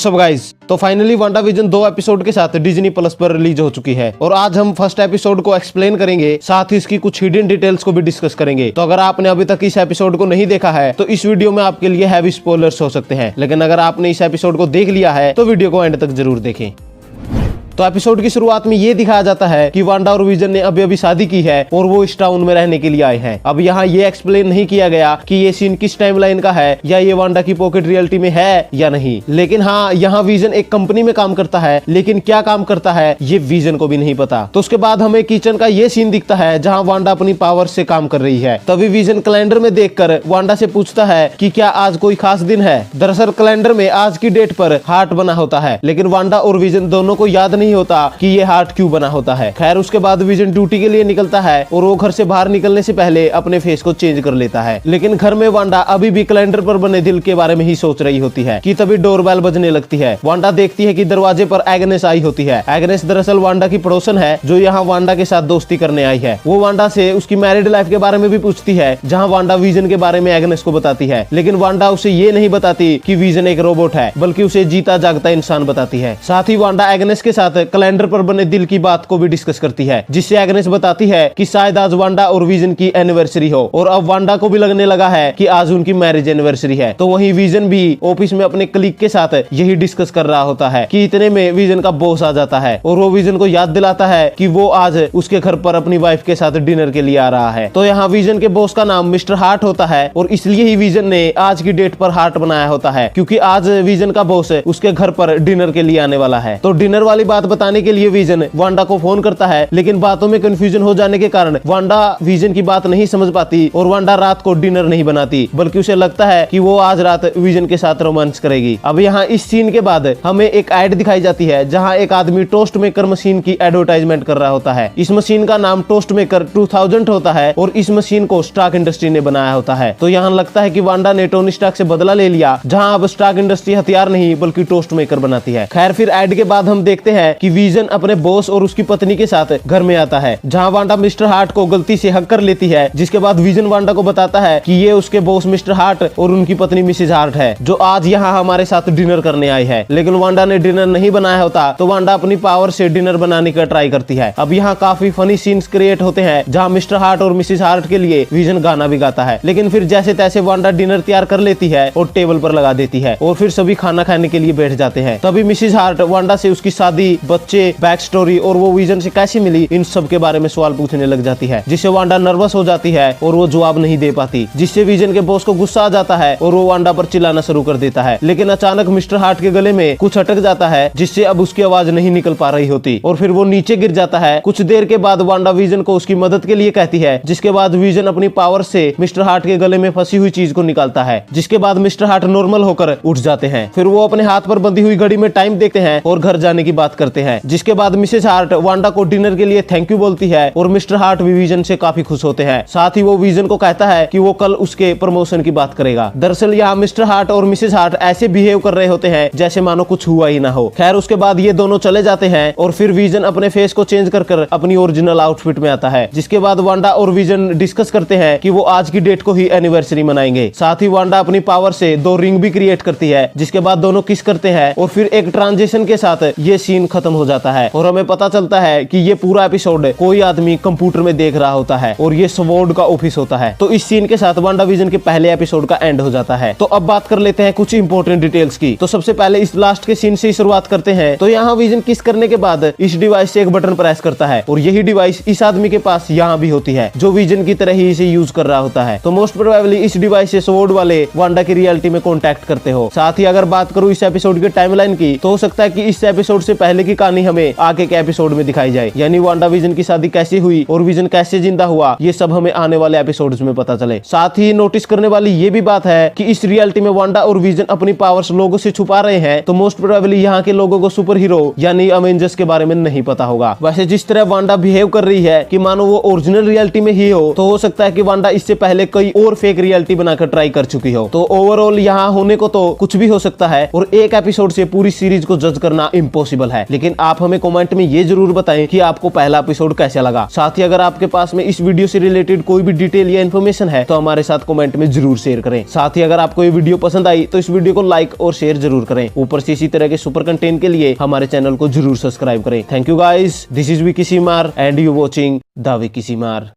WhatsApp guys, तो finally WandaVision 2 episode के साथ डिज्नी प्लस पर रिलीज हो चुकी है और आज हम फर्स्ट एपिसोड को एक्सप्लेन करेंगे, साथ ही इसकी कुछ हिडन डिटेल्स को भी डिस्कस करेंगे। तो अगर आपने अभी तक इस एपिसोड को नहीं देखा है तो इस वीडियो में आपके लिए हैवी स्पॉयलर्स हो सकते हैं, लेकिन अगर आपने इस एपिसोड को देख लिया है तो वीडियो को एंड तक जरूर देखें। तो एपिसोड की शुरुआत में ये दिखाया जाता है कि वांडा और विजन ने अभी शादी की है और वो इस टाउन में रहने के लिए आए हैं। अब यहाँ ये एक्सप्लेन नहीं किया गया कि ये सीन किस टाइमलाइन का है या ये वांडा की पॉकेट रियलिटी में है या नहीं, लेकिन हाँ यहाँ विजन एक कंपनी में काम करता है, लेकिन क्या काम करता है ये विजन को भी नहीं पता। तो उसके बाद हमें किचन का ये सीन दिखता है जहाँ वांडा अपनी पावर से काम कर रही है। तभी विजन कैलेंडर में देखकर वांडा से पूछता है कि क्या आज कोई खास दिन है। दरअसल कैलेंडर में आज की डेट पर हार्ट बना होता है, लेकिन वांडा और विजन दोनों को याद नहीं होता कि हार्ट क्यों बना होता है। खैर उसके बाद विजन ड्यूटी के लिए निकलता है और वो घर से बाहर निकलने से पहले अपने फेस को चेंज कर लेता है, लेकिन घर में वांडा अभी भी कैलेंडर पर बने दिल के बारे में ही सोच रही होती है कि तभी डोरबेल बजने लगती है। वांडा देखती है कि दरवाजे पर एग्नेस आई होती है। एग्नेस दरअसल वांडा की पड़ोसन है जो यहाँ वांडा के साथ दोस्ती करने आई है। वो वांडा से उसकी मैरिड लाइफ के बारे में भी पूछती है, जहाँ वांडा विजन के बारे में एग्नेस को बताती है, लेकिन वांडा उसे ये नहीं बताती कि विजन एक रोबोट है, बल्कि उसे जीता जागता इंसान बताती है। साथ ही वांडा एग्नेस के साथ कैलेंडर पर बने दिल की बात को भी डिस्कस करती है, जिससे एग्नेस बताती है कि शायद आज वांडा और विजन की एनिवर्सरी हो और अब वांडा को भी लगने लगा है कि आज उनकी मैरिज एनिवर्सरी है। तो वहीं विजन भी ऑफिस में अपने कलीग के साथ यही डिस्कस कर रहा होता है कि इतने में विजन का बॉस आ जाता है और वो विजन को याद दिलाता है कि वो आज उसके घर पर अपनी वाइफ के साथ डिनर के लिए आ रहा है। तो यहाँ विजन के बॉस का नाम मिस्टर हार्ट होता है और इसलिए ही विजन ने आज की डेट पर हार्ट बनाया होता है, क्योंकि आज विजन का बॉस उसके घर पर डिनर के लिए आने वाला है। तो डिनर वाली बात बताने के लिए विजन वांडा को फोन करता है, लेकिन बातों में कंफ्यूजन हो जाने के कारण वांडा विजन की बात नहीं समझ पाती और वांडा रात को डिनर नहीं बनाती, बल्कि उसे लगता है कि वो आज रात विजन के साथ रोमांस करेगी। अब यहाँ इस सीन के बाद हमें एक ऐड दिखाई जाती है जहाँ एक आदमी टोस्ट मेकर मशीन की एडवर्टाइजमेंट कर रहा होता है। इस मशीन का नाम टोस्ट मेकर 2000 होता है और इस मशीन को स्टार्क इंडस्ट्री ने बनाया होता है। तो यहाँ लगता है कि वांडा ने टोनी स्टार्क से बदला ले लिया, जहाँ अब स्टार्क इंडस्ट्री हथियार नहीं बल्कि टोस्ट मेकर बनाती है। खैर फिर ऐड के बाद हम देखते हैं कि विजन अपने बॉस और उसकी पत्नी के साथ घर में आता है, जहां वांडा मिस्टर हार्ट को गलती से हक कर लेती है, जिसके बाद विजन वांडा को बताता है कि ये उसके बॉस मिस्टर हार्ट और उनकी पत्नी मिसेज हार्ट है, जो आज यहाँ हमारे साथ डिनर करने आई है। लेकिन वांडा ने डिनर नहीं बनाया होता, तो वांडा अपनी पावर से डिनर बनाने का ट्राई करती है। अब यहाँ काफी फनी सीन्स क्रिएट होते हैं, जहाँ मिस्टर हार्ट और मिसेज हार्ट के लिए विजन गाना भी गाता है, लेकिन फिर जैसे तैसे वांडा डिनर तैयार कर लेती है और टेबल पर लगा देती है और फिर सभी खाना खाने के लिए बैठ जाते हैं। तभी मिसेज हार्ट वांडा से उसकी शादी, बच्चे, बैक स्टोरी और वो विजन से कैसे मिली, इन सब के बारे में सवाल पूछने लग जाती है, जिससे वांडा नर्वस हो जाती है और वो जवाब नहीं दे पाती, जिससे विजन के बॉस को गुस्सा आ जाता है और वो वांडा पर चिल्लाना शुरू कर देता है। लेकिन अचानक मिस्टर हार्ट के गले में कुछ अटक जाता है, जिससे अब उसकी आवाज नहीं निकल पा रही होती और फिर वो नीचे गिर जाता है। कुछ देर के बाद वांडा विजन को उसकी मदद के लिए कहती है, जिसके बाद विजन अपनी पावर से मिस्टर हार्ट के गले में फंसी हुई चीज को निकालता है, जिसके बाद मिस्टर हार्ट नॉर्मल होकर उठ जाते हैं। फिर वो अपने हाथ पर बंधी हुई घड़ी में टाइम देखते हैं और घर जाने की बात करते हैं, जिसके बाद मिसेज हार्ट वांडा को डिनर के लिए थैंक यू बोलती है और मिस्टर हार्ट भी विजन से काफी खुश होते हैं। साथ ही वो विजन को कहता है कि वो कल उसके प्रमोशन की बात करेगा। दरअसल यहाँ मिस्टर हार्ट और मिसेज हार्ट ऐसे बिहेव कर रहे होते हैं जैसे मानो कुछ हुआ ही ना हो। खैर उसके बाद ये दोनों चले जाते हैं और फिर विजन अपने फेस को चेंज कर अपनी ओरिजिनल आउटफिट में आता है, जिसके बाद वांडा और विजन डिस्कस करते हैं कि वो आज की डेट को ही एनिवर्सरी मनाएंगे। साथ ही वांडा अपनी पावर से 2 रिंग भी क्रिएट करती है, जिसके बाद दोनों किस करते हैं और फिर एक ट्रांजिशन के साथ ये सीन खत्म हो जाता है और हमें पता चलता है कि ये पूरा एपिसोड कोई आदमी कंप्यूटर में देख रहा होता है और ये स्वॉर्ड का ऑफिस होता है। तो इस सीन के साथ वांडाविजन के पहले एपिसोड का एंड हो जाता है। तो अब बात कर लेते हैं कुछ इंपॉर्टेंट डिटेल्स की। तो सबसे पहले इस लास्ट के सीन से ही शुरुआत करते हैं। तो यहाँ विजन किस करने के बाद इस डिवाइस से एक बटन प्रेस करता है और यही डिवाइस इस आदमी के पास यहाँ भी होती है, जो विजन की तरह ही इसे यूज कर रहा होता है। तो मोस्ट प्रोबेबली इस डिवाइस से स्वॉर्ड वाले वांडा की रियलिटी में कॉन्टेक्ट करते हो। साथ ही अगर बात करूँ इस एपिसोड के टाइमलाइन की, तो हो सकता है कि इस एपिसोड से पहले की कहानी हमें आगे के एपिसोड में दिखाई जाए, यानी वांडा विजन की शादी कैसे हुई और विजन कैसे जिंदा हुआ, ये सब हमें आने वाले एपिसोड्स में पता चले। साथ ही नोटिस करने वाली ये भी बात है कि इस रियलिटी में वांडा और विजन अपनी पावर्स लोगों से छुपा रहे हैं, तो मोस्ट प्रोबेबली यहाँ के लोगों को सुपर हीरो यानी अवेंजर्स के बारे में नहीं पता होगा। वैसे जिस तरह वांडा बिहेव कर रही है कि मानो वो ओरिजिनल रियलिटी में ही हो, तो हो सकता है कि वांडा इससे पहले कई और फेक रियलिटी बनाकर ट्राई कर चुकी हो। तो ओवरऑल यहाँ होने को तो कुछ भी हो सकता है और एक एपिसोड से पूरी सीरीज को जज करना इम्पॉसिबल है। लेकिन आप हमें कमेंट में ये जरूर बताएं कि आपको पहला एपिसोड कैसा लगा। साथ ही अगर आपके पास में इस वीडियो से रिलेटेड कोई भी डिटेल या इन्फॉर्मेशन है तो हमारे साथ कमेंट में जरूर शेयर करें। साथ ही अगर आपको ये वीडियो पसंद आई तो इस वीडियो को लाइक और शेयर जरूर करें। ऊपर से इसी तरह के सुपर कंटेंट के लिए हमारे चैनल को जरूर सब्सक्राइब करें। Thank you guys, this is Vicky Seemar and you watching the Vicky सीमार।